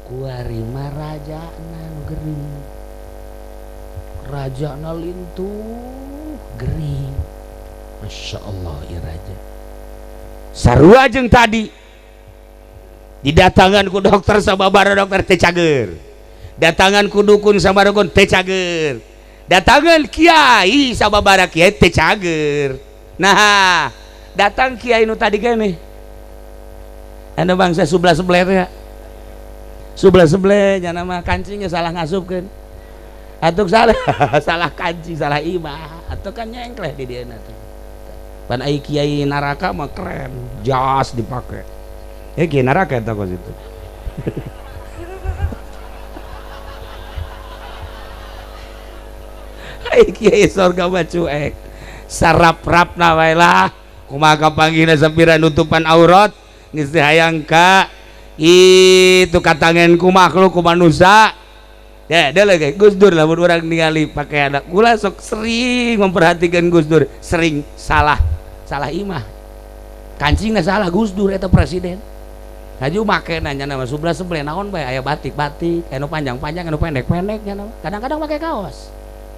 kuarima raja nu gering, raja na lintuh gering. Masya Allah ya raja. Sarua jeung tadi didatangan ku dokter sababara dokter teh cager, datangan ku dukun sababara dukun teh cager, datangan kiai sababara kiai teh cager. Nah datang kiai nu tadi kene anu bangsa sebelah ya, sebelah nama kancingnya salah ngasupkeun atuh salah salah kancing salah imah atau kan nyengkleh di dia nanti pan ai kiai neraka mah keren jas dipake kiai neraka eta kos itu ai kiai surga mah cuek sarap-rapna wae lah kumaha kapanggihna sampira nutupan aurat geus hayang ka itu katangen ku makhluk ku manusia ya deuleu ge Gus Dur lamun urang ningali pake anak kula sok sering memperhatikan Gus Dur sering salah imah kancingna salah Gus Dur eta presiden haju make nanya nama sebelah naon bae aya batik-batik anu panjang-panjang anu pendek-pendek nya nama kadang-kadang make kaos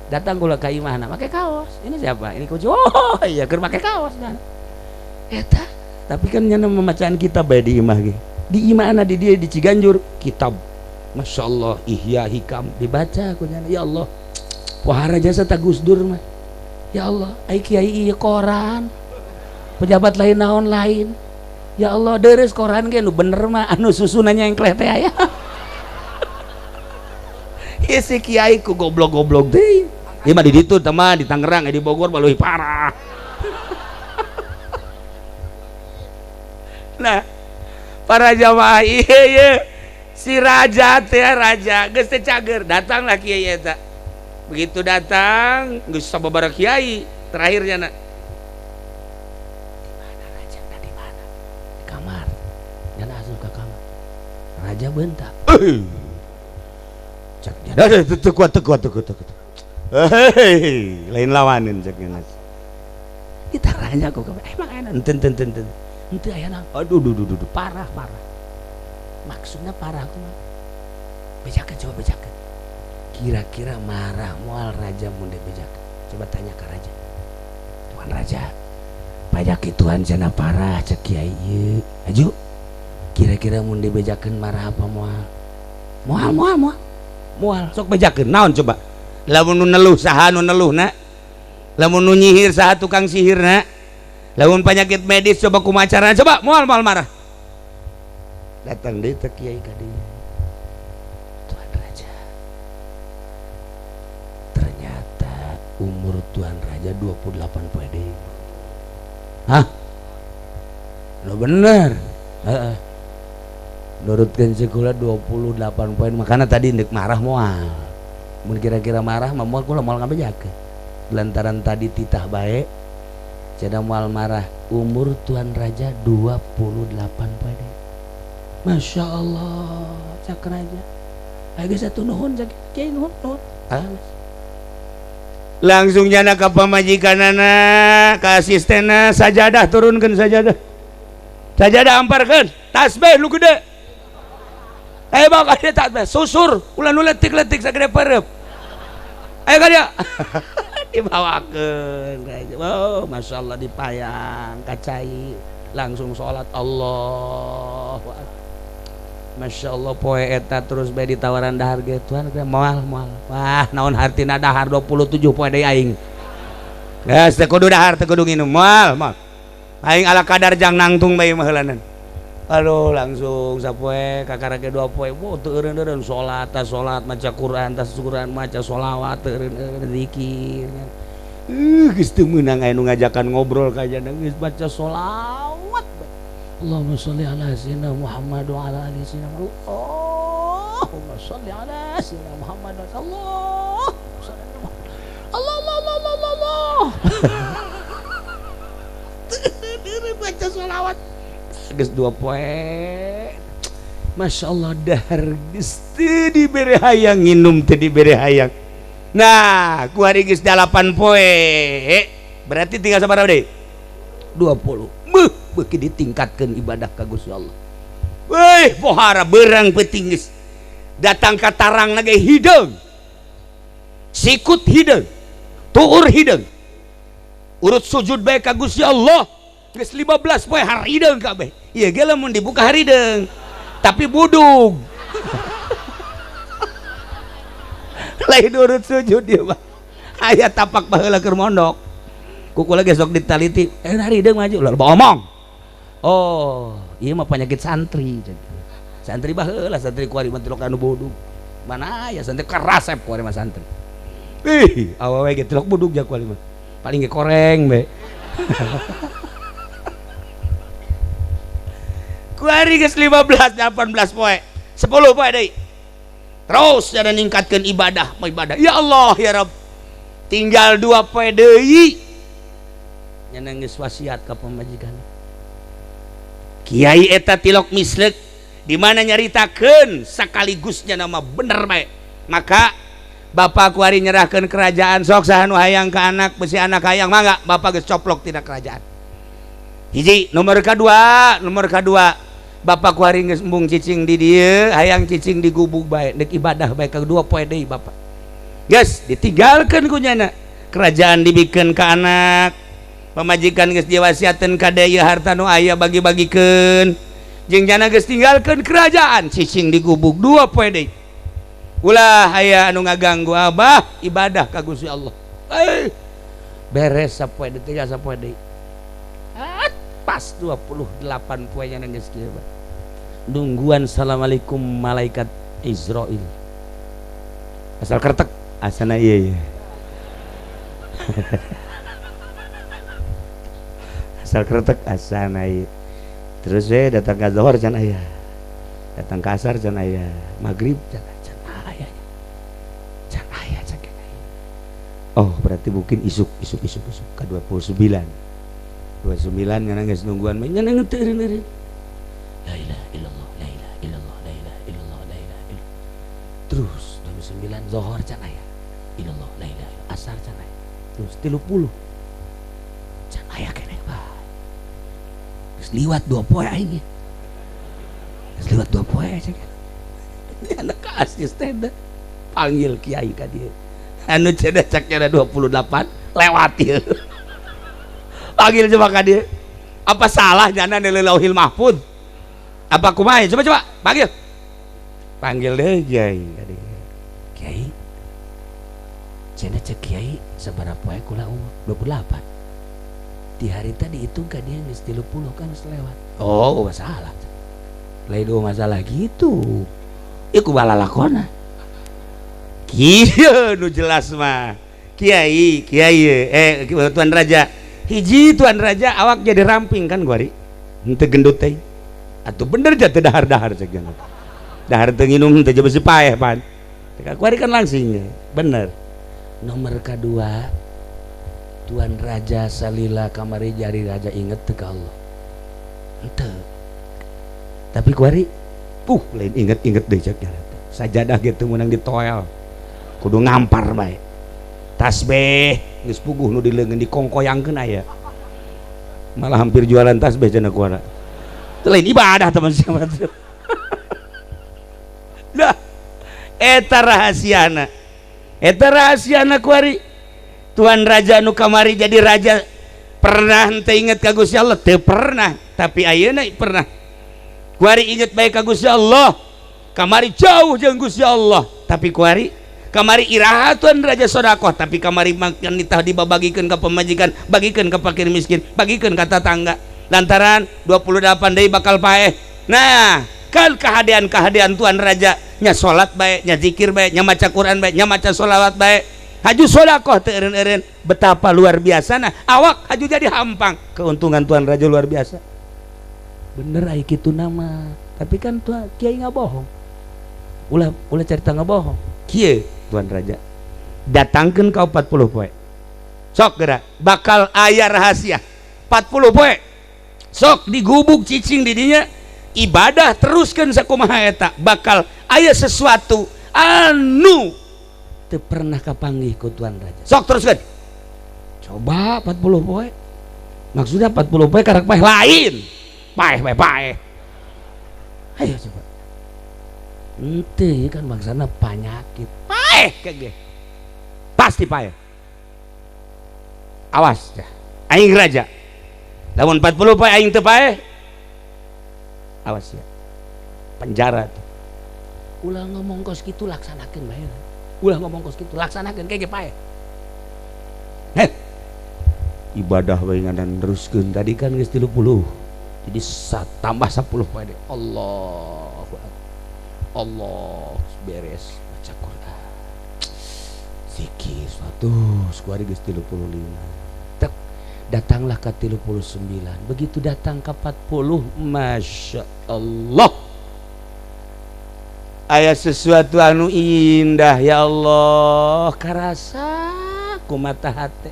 datang kula ka imahna make kaos ini siapa ini kucu oh iya keur make kaos nya eta tapi kan nya memacaan kitab bae di imah ge di imahna di dia di Ciganjur kitab Masya Allah Ihya Hikam dibaca aku nya ya Allah wahara jasa ta Gus Dur mah ya Allah ai kiai ieu koran pejabat lain naon lain ya Allah deres koran ge nu bener mah anu susunannya yang klete aya ieu si kiai ku goblok-goblok deui ieu mah di ditu teh mah di Tangerang di Bogor mah leuwih parah nah para jamaah iya si raja teh raja geus teh cager datanglah kiai eta begitu datang geus sababaraha kiai terakhirnya na raja di mana di kamar yana asup ke kamar raja bentak cak dia kuat lain lawanin cak nya ditaranya ku emang enak enten itu ayana aduh parah maksudnya parah aku mah bejakeun coba bejakeun kira-kira marah moal raja mun bejakeun coba tanya ke raja tuan raja pajak ituan cenah parah cek kiai ieu aju kira-kira mun bejakeun marah apa moal sok bejakeun naon coba lamun nu neluh saha nu neluhna lamun nu nyihir saha tukang sihirna lamun penyakit medis coba kumaha carana coba moal marah datang deui teh kiai ka dieu tuan raja ternyata umur tuan raja 28 poe deui hah lo bener heeh nurutkeun sekolah 28 poin makanya tadi ndek marah moal mun kira-kira marah mah moal kula moal ngabejakeun lantaran tadi titah bae cenah moal marah umur tuan raja 28 poe Masya Allah cak raja aya satu nuhun cak kiai nuhun langsung nyana ka pamajikanana ka asistenna sajadah turunkeun sajadah amparkeun tasbih lu gede ayo bawa ka dieu tasbih susur ulah nu letik-letik sagede pereup ayo ka dieu dibawakeun raja oh Masya Allah dipayang kacai langsung sholat Allah Masya Allah poe eta terus bae ditawaran dahar ge tuan moal wah naon hartina dahar 27 poe deui aing geus teh kudu dahar teh kudu nginum moal aing ala kadar jang nangtung bae mah heulanan aduh langsung sapoe kakarage 2 poe teu eureun salat maca Quran maca sholawat teu eureun zikir geus teu meunang aya nu ngajakan ngobrol ka jana geus baca sholawat Allahumma sholli ala sayyidina Muhammad wa ala ali sayyidina Allahumma sholli ala sayyidina Muhammad Allah baca sholawat geus 2 poe Masya Allah dahar geus teu dibere hayang nginum teu dibere hayang nah ku hari geus 8 poe berarti tinggal sabaraha deui 20 beuki ditingkatkeun ibadah ka Gusti Allah weh pohara beurang peuting geus datang ke tarang nage hidung sikut hidung tuur hidung urut sujud baik ka Gusti Allah geus 15 poe harideung kabeh ieu ge lamun dibuka harideung tapi budug lain urut sujud dia mah aya tapak baheula keur mondok kukula ge sok ditaliti harideung maju lah omong oh ieu mah penyakit santri santri baheula santri kuari mah tilok anu budug mana aya santri karasep kuari mah santri ih awewe ge tilok budug ja kuari mah paling ge koreng be kuari geus 15 18 poe 10 poe deui terus ada ningkatkeun ibadah ya Allah ya Rabb tinggal 2 poe deui nya geus wasiat ka pamajikan kiai eta tilok mislek di mana nyaritakeun sakaligusnya nama bener bae maka bapak kuari nyerahkeun kerajaan sok saha nu hayang ka anak besi anak hayang mangga bapak geus coplok tina kerajaan hiji nomor kedua bapak kuari geus embung cicing di dieu hayang cicing di gubuk bae deuk ibadah bae ka 2 poe deui bapak geus ditinggalkeun ku nyana kerajaan dibikeun ka anak pamajikan geus diwasiateun ka deui harta nu aya bagi-bagikeun jeung jana geus tinggalkeun kerajaan cicing di gubuk 2 poe deui ulah aya anu ngaganggu abah ibadah ka Gusti Allah beres sapoe deui tiga sapoe deui pas 28 poe nya geus kieu nungguan assalamualaikum malaikat Israil asal kertek asana ieu asal kertek asana ieu terus datang ka zuhur can aya datang ka asar can aya maghrib can oh berarti mungkin isuk ke 29 karena geus nungguan mah nyeuneuh teu eureun la ilaha illallah la ilaha illallah la ilaha illallah la ilaha illallah terus 29 zuhur can aya illallah la ilaha illallah asar can aya terus 30 can aya keneh bae geus liwat 2 poe aing geus liwat 2 poe cek anak asisten panggil kiai ka dieu anu cenah caknya 28 lewat ieu panggil coba ka dieu apa salah jana di Lauhil Mahfuz apa kumaha coba panggil deui kiai kiai cenah cek kiai sabaraha poe kula umur 28 di hari tadi hitung ka dia geus 30 kan selewat oh masalah lain masalah gitu ieu kumaha lalakonna kieu nu jelas mah kiai tuan raja hiji tuan raja awak jadi ramping kan guari henteu gendut teh atuh bener ja teu dahar-dahar cek gendut dahar teu nginum teu besi paeh pan guari kan langsing bener nomor kedua tuan raja salila kamari jari raja inget teu ka Allah henteu tapi guari lain inget deui cek sajadah gitu menang ditoel kudu ngampar bae tasbih geus puguh nu dileungeun dikongkoyangkeun aya malah hampir jualan tasbih cenah kuana teu lain ibadah teman sama lah eta rahasiana kuari tuan raja nu kamari jadi raja pernah henteu inget ka Gusti Allah teu pernah tapi ayeuna pernah kuari inget bae ka Gusti Allah kamari jauh jeung Gusti Allah tapi kuari kamari iraha tuan raja sodakoh tapi kamari makan nitah dibabagikeun ka pemajikan bagikeun ka fakir miskin bagikeun ka tetangga lantaran 28 deui bakal paeh nah kan kehadian tuan raja nya salat bae nya zikir bae nya maca Quran bae nya maca sholawat bae haju sodakoh teu eureun-eureun betapa luar biasa nah awak haju jadi hampang keuntungan tuan raja luar biasa bener ai kitu nama tapi kan tuan kiai ngabohong ulah cerita ngabohong kieu tuan raja datangkeun ka 40 poe sok geura bakal aya rahasia 40 poe sok digubuk cicing di dinya ibadah teruskeun sakumaha eta bakal aya sesuatu anu teu pernah kapanggih ku tuan raja sok teruskeun coba 40 poe maksudnya 40 poe karek paeh lain paeh ayo coba ente kan bangsana penyakit paeh kege pasti paeh awas dah aing raja lamun 40 paeh aing teu paeh awas ya penjara tuh ulah ngomong kos kitu laksanakeun bae ulah ngomong kos kitu laksanakeun kege paeh ibadah bae ngadan teruskeun tadi kan geus 30 jadi tambah 10 paeh Allah beres baca Quran zikir suatu sekuari geus 35 tek datanglah ke 39 begitu datang ke 40 Masya Allah aya sesuatu anu indah ya Allah karasa ku mata hate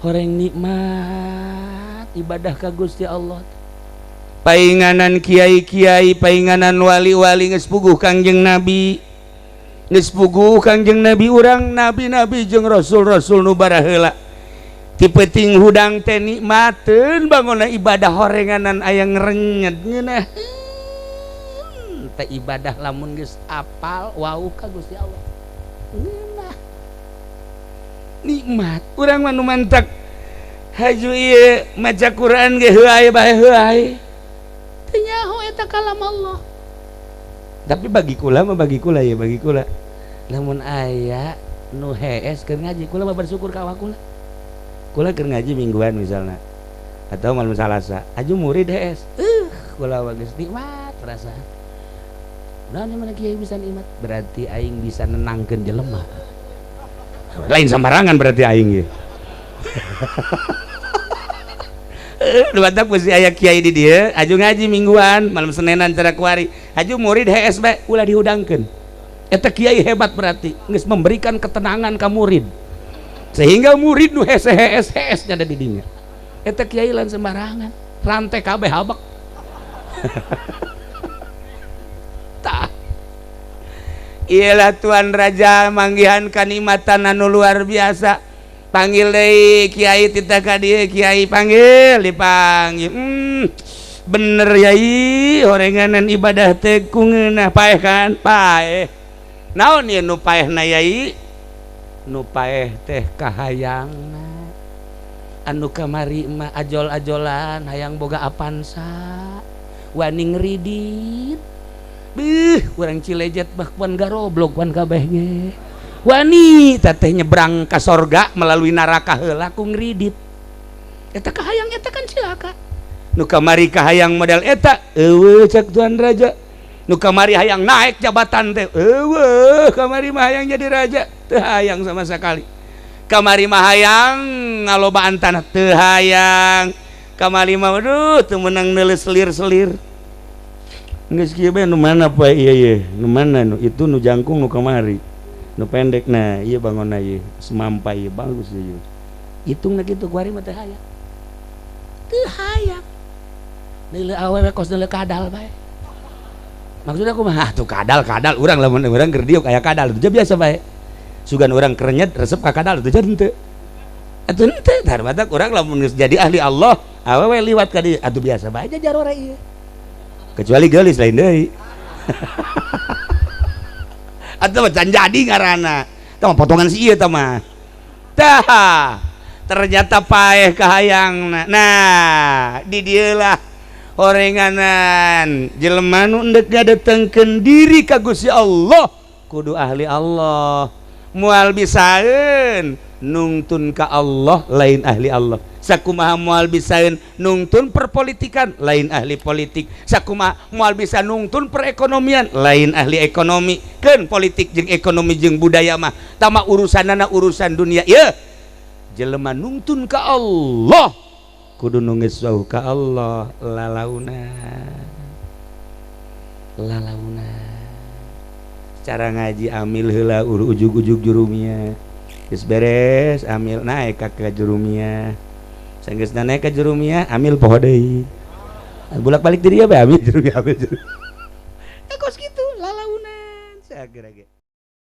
horeng nikmat ibadah ka Gusti Allah painganan kiai-kiai painganan wali-wali geus puguh Kangjeng Nabi geus puguh Kangjeng Nabi urang nabi-nabi jeung rasul-rasul nu bara heula ti peuting hudang teh nikmateun bangunna ibadah horenganan aya ngrenyet ngeunah teh ibadah lamun geus apal wau ka Gusti Allah ngeunah nikmat urang mah nu mantak haju ieu maca Quran ge heuai bae heuai nyaho eta kalam Allah tapi bagi kula ya bagi kula lamun aya nu hees keur ngaji kula mah bersyukur ka awak kula keur ngaji mingguan misalna atau malam Salasa aju murid hees kula geus nikmat perasaan nah mana kiai bisa nikmat berarti aing bisa nenangkeun jelema lain sembarangan berarti aing ge batak mesti aya kiai di dia aju ngaji mingguan malam Senenan cara kuari aju murid hees bae ulah dihudangkeun eta kiai hebat berarti geus memberikan ketenangan ka murid sehingga murid nu hees nya ada di dinya eta kiai lain sembarangan rantai kabeh habak tah iyalah Tuan Raja manggihan kanikmatan anu luar biasa panggil deh kiai tita ka dieu kiai panggil dipanggil bener yai horenganan ibadah teh kungeunah paeh kan paeh naon ieu nu paehna yai nu paeh teh kahayangna anu kamari mah ajol-ajolan hayang boga apansa wani ngridit urang Cilejet bah kuan garoblok kuan kabeh ge wanita teh nyebrang ka sorga melalui neraka heula ku ngridit eta kahayang eta kan cilaka nu kamari kahayang model eta eueuh cek Tuan Raja nu kamari hayang naik jabatan teh eueuh kamari mah hayang jadi raja teu hayang sama sekali kamari mah hayang ngalobaan tanah teu hayang kamari mah aduh teu meunang neuleus selir-selir geus kieu bae nu mana poe ieu nu mana nu itu nu jangkung nu kamari nu pendek nah iya bangun ieu semampai bagus ieu hitungna kitu kuari mah teu hayang neuleuh awewe kos neuleuh kadal bae maksudnya aku mah tuh kadal urang lamun urang keur diuk aya kadal itu biasa bae sugan urang kerenyet resep ka kadal itu jadi henteu atuh henteu tah batak urang lamun geus jadi ahli Allah awewe liwat ka dieu atuh biasa bae jajar ora ieu kecuali geulis lain deui atau can jadi ngaranna tah potongan si ieu tah mah tah ternyata paeh kahayangna nah di dieu lah horenganan jelema nu endek ngadetengkeun diri ka Gusti Allah kudu ahli Allah moal bisaeun nungtun ka Allah lain ahli Allah sakumaha moal bisaeun nungtun perpolitikan lain ahli politik sakumaha moal bisa nungtun perekonomian lain ahli ekonomi keun politik jeung ekonomi jeung budaya mah tama urusanana urusan dunia ieu jelema nungtun ka Allah kudu nu geus wauh ka Allah lalauna cara ngaji amil heula ujug-ujug jurumia geus beres amil naik ka jurumia sanggeusna naik ka jurumia amil poho deui bolak-balik di dieu bae amil jurumia kos kitu lalaunan sageura ge